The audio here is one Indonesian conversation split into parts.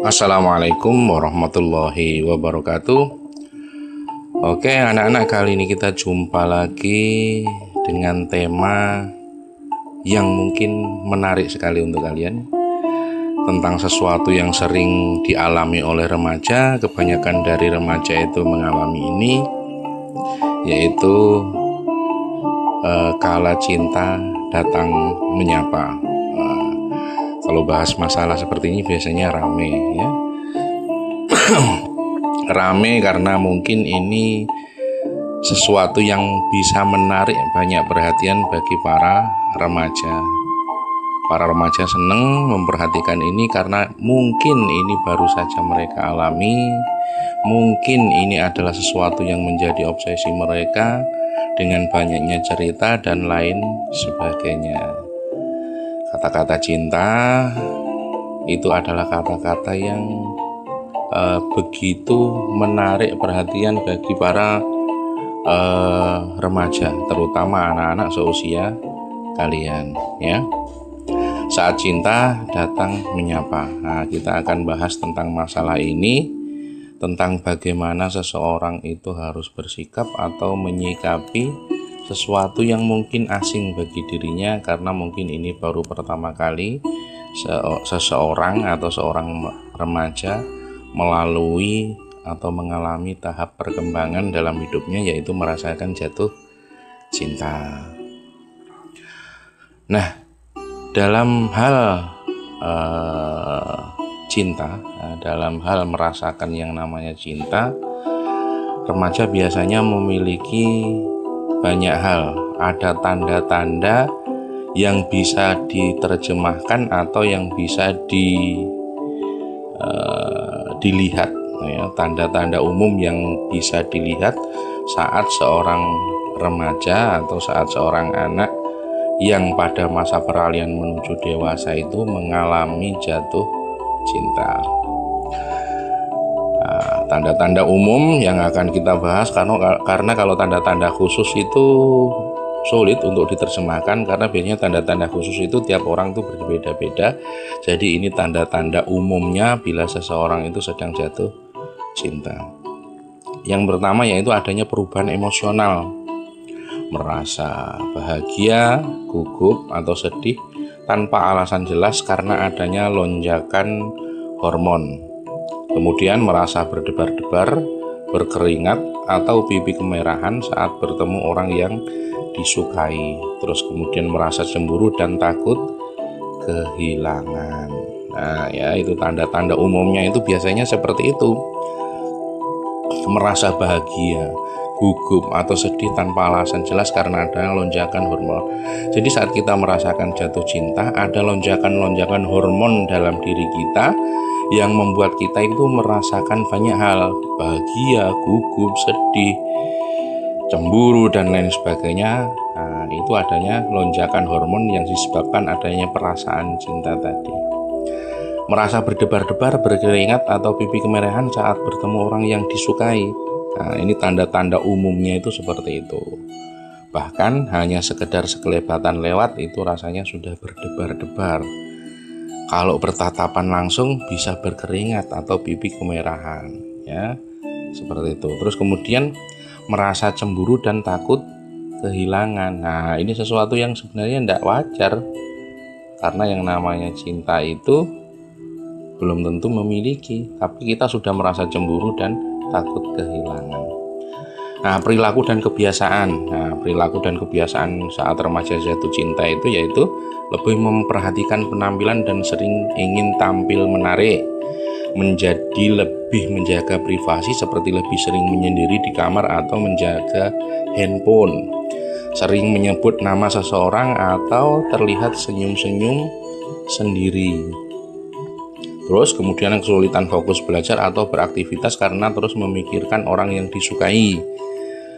Assalamualaikum warahmatullahi wabarakatuh. Oke anak-anak, kali ini kita jumpa lagi dengan tema yang mungkin menarik sekali untuk kalian, tentang sesuatu yang sering dialami oleh remaja. Kebanyakan dari remaja itu mengalami ini, yaitu kala cinta datang menyapa. Kalau bahas masalah seperti ini biasanya rame ya. Rame karena mungkin ini sesuatu yang bisa menarik banyak perhatian bagi para remaja. Para remaja senang memperhatikan ini karena mungkin ini baru saja mereka alami. Mungkin ini adalah sesuatu yang menjadi obsesi mereka dengan banyaknya cerita dan lain sebagainya. Kata-kata cinta itu adalah kata-kata yang begitu menarik perhatian bagi para remaja, terutama anak-anak seusia kalian ya. Saat cinta datang menyapa. Nah, kita akan bahas tentang masalah ini, tentang bagaimana seseorang itu harus bersikap atau menyikapi sesuatu yang mungkin asing bagi dirinya, karena mungkin ini baru pertama kali seseorang atau seorang remaja melalui atau mengalami tahap perkembangan dalam hidupnya, yaitu merasakan jatuh cinta. Nah, dalam hal cinta, dalam hal merasakan yang namanya cinta, remaja biasanya memiliki banyak hal. Ada tanda-tanda yang bisa diterjemahkan atau yang bisa dilihat ya, tanda-tanda umum yang bisa dilihat saat seorang remaja atau saat seorang anak yang pada masa peralihan menuju dewasa itu mengalami jatuh cinta. Tanda-tanda umum yang akan kita bahas, karena kalau tanda-tanda khusus itu sulit untuk diterjemahkan, karena biasanya tanda-tanda khusus itu tiap orang itu berbeda-beda. Jadi ini tanda-tanda umumnya bila seseorang itu sedang jatuh cinta. Yang pertama yaitu adanya perubahan emosional, merasa bahagia, gugup atau sedih tanpa alasan jelas karena adanya lonjakan hormon. Kemudian merasa berdebar-debar, berkeringat atau pipi kemerahan saat bertemu orang yang disukai. Terus kemudian merasa cemburu dan takut kehilangan. Nah ya, itu tanda-tanda umumnya itu biasanya seperti itu. Merasa bahagia, gugup atau sedih tanpa alasan jelas karena ada lonjakan hormon. Jadi saat kita merasakan jatuh cinta, ada lonjakan-lonjakan hormon dalam diri kita yang membuat kita itu merasakan banyak hal, bahagia, gugup, sedih, cemburu dan lain sebagainya. Nah, itu adanya lonjakan hormon yang disebabkan adanya perasaan cinta tadi. Merasa berdebar-debar, berkeringat atau pipi kemerahan saat bertemu orang yang disukai. Nah, ini tanda-tanda umumnya itu seperti itu. Bahkan hanya sekedar sekelebatan lewat itu rasanya sudah berdebar-debar. Kalau bertatapan langsung bisa berkeringat atau pipi kemerahan ya, seperti itu. Terus kemudian merasa cemburu dan takut kehilangan. Nah, ini sesuatu yang sebenarnya tidak wajar, karena yang namanya cinta itu belum tentu memiliki, tapi kita sudah merasa cemburu dan takut kehilangan. Nah, perilaku dan kebiasaan. Nah, perilaku dan kebiasaan saat remaja jatuh cinta itu yaitu lebih memperhatikan penampilan dan sering ingin tampil menarik, menjadi lebih menjaga privasi seperti lebih sering menyendiri di kamar atau menjaga handphone, sering menyebut nama seseorang atau terlihat senyum-senyum sendiri. Terus kemudian kesulitan fokus belajar atau beraktivitas karena terus memikirkan orang yang disukai.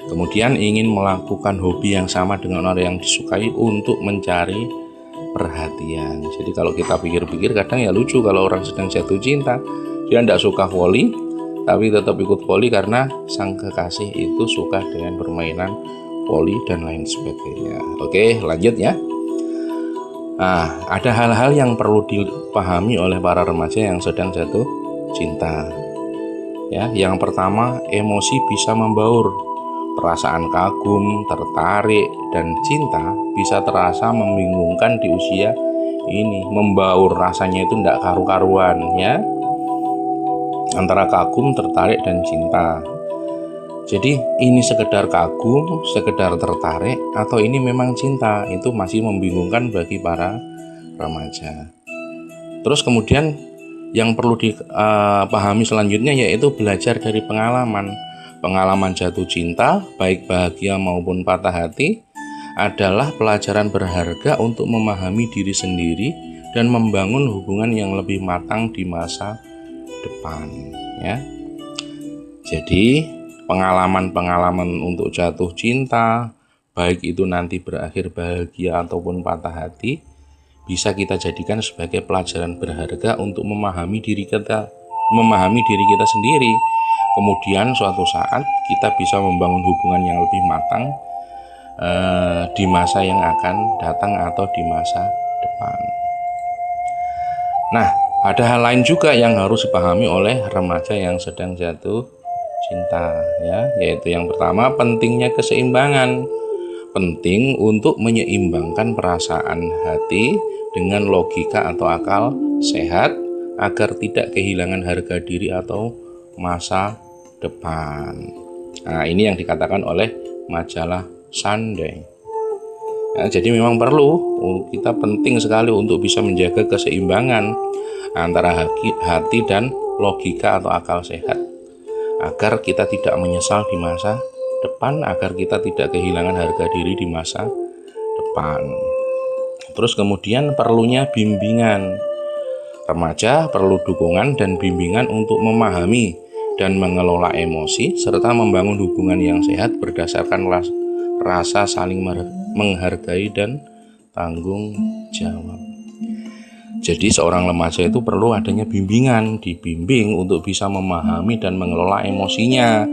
Kemudian ingin melakukan hobi yang sama dengan orang yang disukai untuk mencari perhatian. Jadi kalau kita pikir-pikir kadang ya lucu, kalau orang sedang jatuh cinta, dia tidak suka voli tapi tetap ikut voli karena sang kekasih itu suka dengan permainan voli dan lain sebagainya. Oke, lanjut ya. Nah, ada hal-hal yang perlu dipahami oleh para remaja yang sedang jatuh cinta. Ya, yang pertama, emosi bisa membaur. Perasaan kagum, tertarik, dan cinta bisa terasa membingungkan di usia ini. Membaur, rasanya itu tidak karu-karuan ya. Antara kagum, tertarik, dan cinta. Jadi ini sekedar kagum, sekedar tertarik, atau ini memang cinta, itu masih membingungkan bagi para remaja. Terus kemudian yang perlu dipahami selanjutnya yaitu belajar dari pengalaman. Pengalaman jatuh cinta, baik bahagia maupun patah hati, adalah pelajaran berharga untuk memahami diri sendiri dan membangun hubungan yang lebih matang di masa depan. Ya. Jadi pengalaman-pengalaman untuk jatuh cinta, baik itu nanti berakhir bahagia ataupun patah hati, bisa kita jadikan sebagai pelajaran berharga untuk memahami diri kita sendiri. Kemudian suatu saat kita bisa membangun hubungan yang lebih matang di masa yang akan datang atau di masa depan. Nah, ada hal lain juga yang harus dipahami oleh remaja yang sedang jatuh cinta, ya, yaitu yang pertama, pentingnya keseimbangan. Penting untuk menyeimbangkan perasaan hati dengan logika atau akal sehat agar tidak kehilangan harga diri atau masa depan. Nah, ini yang dikatakan oleh majalah Sunday. Ya, jadi memang perlu, kita penting sekali untuk bisa menjaga keseimbangan antara hati dan logika atau akal sehat agar kita tidak menyesal di masa depan, agar kita tidak kehilangan harga diri di masa depan. Terus kemudian perlunya bimbingan. Remaja perlu dukungan dan bimbingan untuk memahami dan mengelola emosi serta membangun hubungan yang sehat berdasarkan rasa saling menghargai dan tanggung jawab. Jadi seorang remaja itu perlu adanya bimbingan, dibimbing untuk bisa memahami dan mengelola emosinya,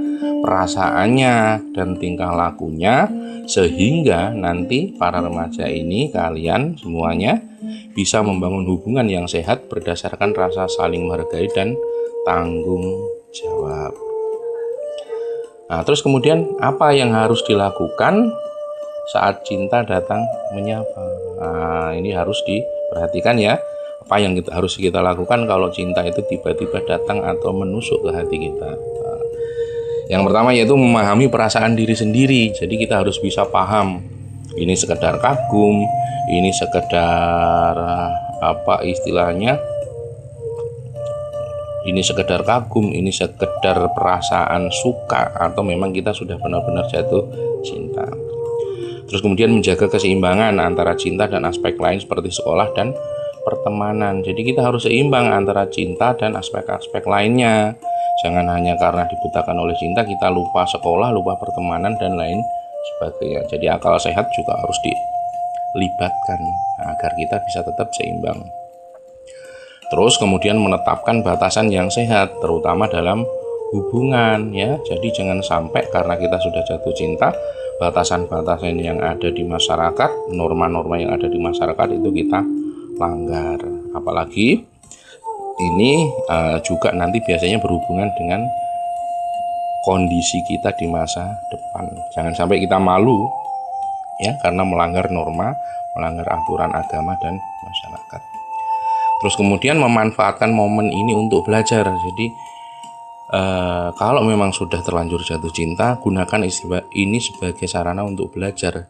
perasaannya, dan tingkah lakunya, sehingga nanti para remaja ini, kalian semuanya bisa membangun hubungan yang sehat berdasarkan rasa saling menghargai dan tanggung jawab. Nah, terus kemudian apa yang harus dilakukan saat cinta datang menyapa? Nah, ini harus diperhatikan ya. Apa yang harus kita lakukan kalau cinta itu tiba-tiba datang atau menusuk ke hati kita? Nah, yang pertama yaitu memahami perasaan diri sendiri. Jadi kita harus bisa paham, ini sekedar kagum, ini sekedar apa istilahnya? Ini sekedar kagum, ini sekedar perasaan suka, atau memang kita sudah benar-benar jatuh cinta. Terus kemudian menjaga keseimbangan antara cinta dan aspek lain seperti sekolah dan pertemanan. Jadi kita harus seimbang antara cinta dan aspek-aspek lainnya. Jangan hanya karena dibutakan oleh cinta kita lupa sekolah, lupa pertemanan dan lain sebagainya. Jadi akal sehat juga harus dilibatkan agar kita bisa tetap seimbang. Terus kemudian menetapkan batasan yang sehat, terutama dalam hubungan ya. Jadi jangan sampai karena kita sudah jatuh cinta, batasan-batasan yang ada di masyarakat, norma-norma yang ada di masyarakat itu kita langgar. Apalagi ini juga nanti biasanya berhubungan dengan kondisi kita di masa depan. Jangan sampai kita malu ya karena melanggar norma, melanggar aturan agama dan masyarakat. Terus kemudian memanfaatkan momen ini untuk belajar. Jadi kalau memang sudah terlanjur jatuh cinta, gunakan ini sebagai sarana untuk belajar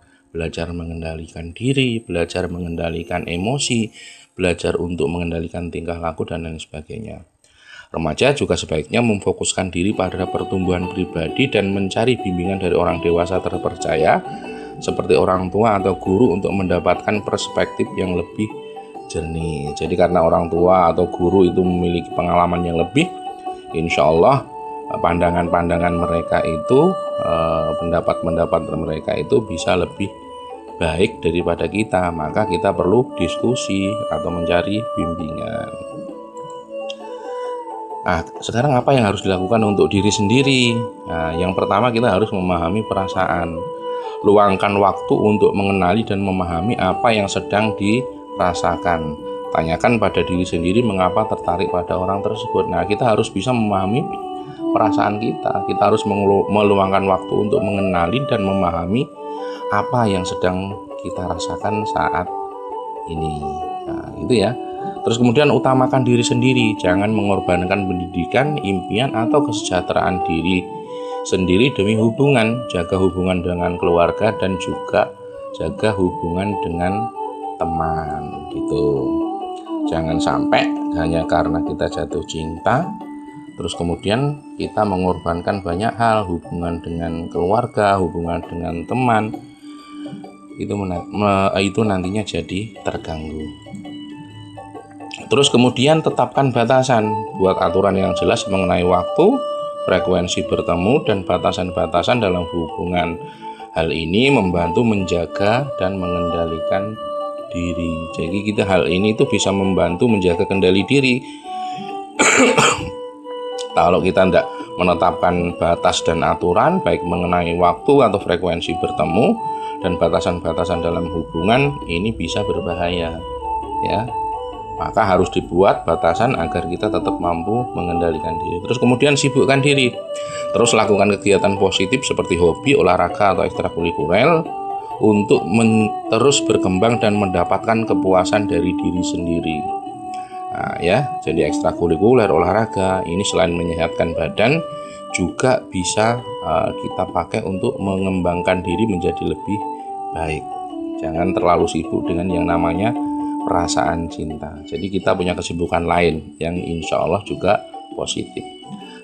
mengendalikan diri, belajar mengendalikan emosi, belajar untuk mengendalikan tingkah laku dan lain sebagainya. Remaja juga sebaiknya memfokuskan diri pada pertumbuhan pribadi dan mencari bimbingan dari orang dewasa terpercaya seperti orang tua atau guru untuk mendapatkan perspektif yang lebih jernih. Jadi karena orang tua atau guru itu memiliki pengalaman yang lebih, insya Allah pandangan-pandangan mereka itu, pendapat-pendapat mereka itu bisa lebih baik daripada kita. Maka kita perlu diskusi atau mencari bimbingan. Nah, sekarang apa yang harus dilakukan untuk diri sendiri? Nah, yang pertama kita harus memahami perasaan. Luangkan waktu untuk mengenali dan memahami apa yang sedang dirasakan. Tanyakan pada diri sendiri mengapa tertarik pada orang tersebut. Nah, kita harus bisa memahami perasaan kita. Kita harus meluangkan waktu untuk mengenali dan memahami apa yang sedang kita rasakan saat ini. Nah, itu ya. Terus kemudian utamakan diri sendiri. Jangan mengorbankan pendidikan, impian, atau kesejahteraan diri sendiri demi hubungan. Jaga hubungan dengan keluarga dan juga jaga hubungan dengan teman gitu. Jangan sampai hanya karena kita jatuh cinta terus kemudian kita mengorbankan banyak hal, hubungan dengan keluarga, hubungan dengan teman, itu nantinya jadi terganggu. Terus kemudian tetapkan batasan, buat aturan yang jelas mengenai waktu, frekuensi bertemu, dan batasan-batasan dalam hubungan. Hal ini membantu menjaga dan mengendalikan diri. Jadi hal ini itu bisa membantu menjaga kendali diri. Kalau kita tidak menetapkan batas dan aturan baik mengenai waktu atau frekuensi bertemu dan batasan-batasan dalam hubungan, ini bisa berbahaya ya. Maka harus dibuat batasan agar kita tetap mampu mengendalikan diri. Terus kemudian sibukkan diri. Terus lakukan kegiatan positif seperti hobi, olahraga atau ekstrakurikuler untuk terus berkembang dan mendapatkan kepuasan dari diri sendiri. Nah, ya, jadi ekstrakurikuler, olahraga ini selain menyehatkan badan juga bisa kita pakai untuk mengembangkan diri menjadi lebih baik. Jangan terlalu sibuk dengan yang namanya perasaan cinta. Jadi kita punya kesibukan lain yang insya Allah juga positif.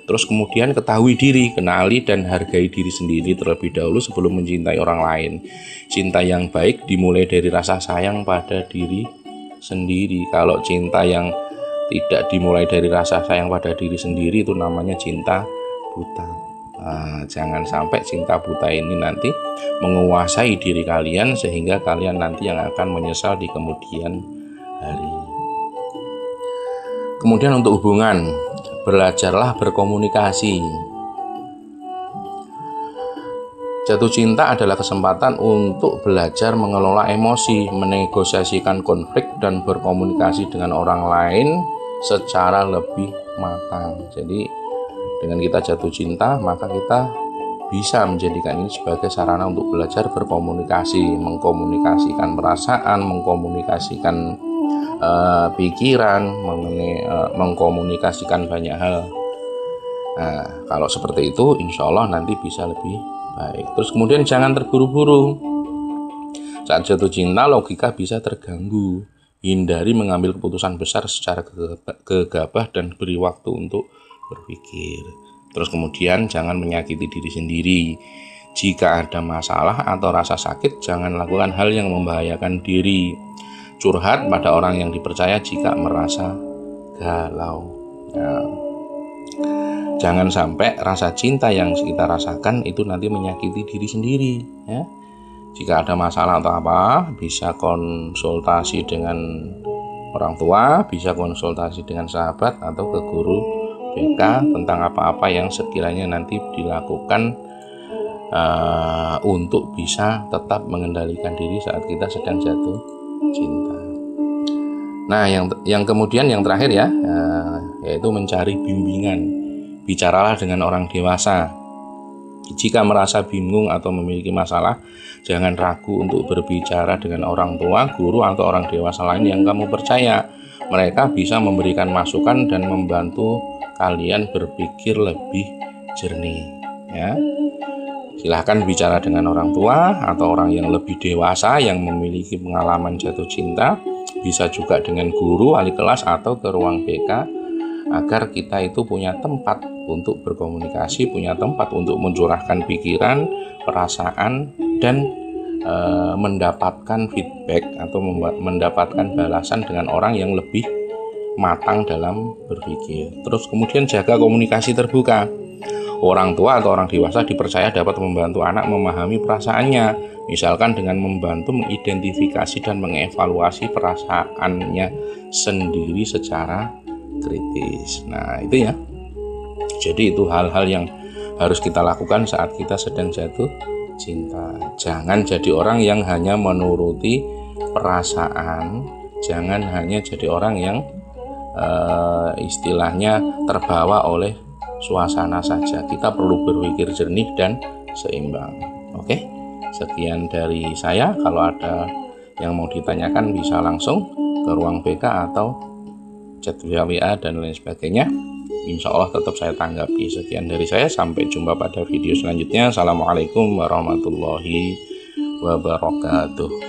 Terus kemudian ketahui diri, kenali dan hargai diri sendiri terlebih dahulu sebelum mencintai orang lain. Cinta yang baik dimulai dari rasa sayang pada diri sendiri. Kalau cinta yang tidak dimulai dari rasa sayang pada diri sendiri itu namanya cinta buta. Nah, jangan sampai cinta buta ini nanti menguasai diri kalian sehingga kalian nanti yang akan menyesal di kemudian hari. Kemudian untuk hubungan, belajarlah berkomunikasi. Jatuh cinta adalah kesempatan untuk belajar mengelola emosi, menegosiasikan konflik, dan berkomunikasi dengan orang lain secara lebih matang. Jadi dengan kita jatuh cinta, maka kita bisa menjadikan ini sebagai sarana untuk belajar berkomunikasi, mengkomunikasikan perasaan, mengkomunikasikan pikiran, mengkomunikasikan banyak hal. Nah, kalau seperti itu insya Allah nanti bisa lebih baik. Terus kemudian jangan terburu-buru. Saat jatuh cinta logika bisa terganggu. Hindari mengambil keputusan besar secara gegabah dan beri waktu untuk berpikir. Terus kemudian jangan menyakiti diri sendiri. Jika ada masalah atau rasa sakit, jangan lakukan hal yang membahayakan diri. Curhat pada orang yang dipercaya jika merasa galau. Nah, jangan sampai rasa cinta yang kita rasakan itu nanti menyakiti diri sendiri ya. Jika ada masalah atau apa, bisa konsultasi dengan orang tua, bisa konsultasi dengan sahabat atau ke guru BK tentang apa-apa yang sekiranya nanti dilakukan untuk bisa tetap mengendalikan diri saat kita sedang jatuh cinta. Nah, yang kemudian yang terakhir ya, yaitu mencari bimbingan. Bicaralah dengan orang dewasa. Jika merasa bingung atau memiliki masalah, jangan ragu untuk berbicara dengan orang tua, guru, atau orang dewasa lain yang kamu percaya. Mereka bisa memberikan masukan dan membantu kalian berpikir lebih jernih ya. Silahkan bicara dengan orang tua atau orang yang lebih dewasa yang memiliki pengalaman jatuh cinta. Bisa juga dengan guru, wali kelas, atau ke ruang BK agar kita itu punya tempat untuk berkomunikasi, punya tempat untuk mencurahkan pikiran, perasaan, dan mendapatkan feedback atau mendapatkan balasan dengan orang yang lebih matang dalam berpikir. Terus kemudian jaga komunikasi terbuka. Orang tua atau orang dewasa dipercaya dapat membantu anak memahami perasaannya, misalkan dengan membantu mengidentifikasi dan mengevaluasi perasaannya sendiri secara kritis. Nah, itu ya. Jadi itu hal-hal yang harus kita lakukan saat kita sedang jatuh cinta. Jangan jadi orang yang hanya menuruti perasaan Jangan hanya jadi orang yang istilahnya terbawa oleh suasana saja. Kita perlu berpikir jernih dan seimbang. Oke, sekian dari saya. Kalau ada yang mau ditanyakan bisa langsung ke ruang BK atau chat via WA dan lain sebagainya. Insya Allah tetap saya tanggapi. Sekian dari saya, sampai jumpa pada video selanjutnya. Assalamualaikum warahmatullahi wabarakatuh.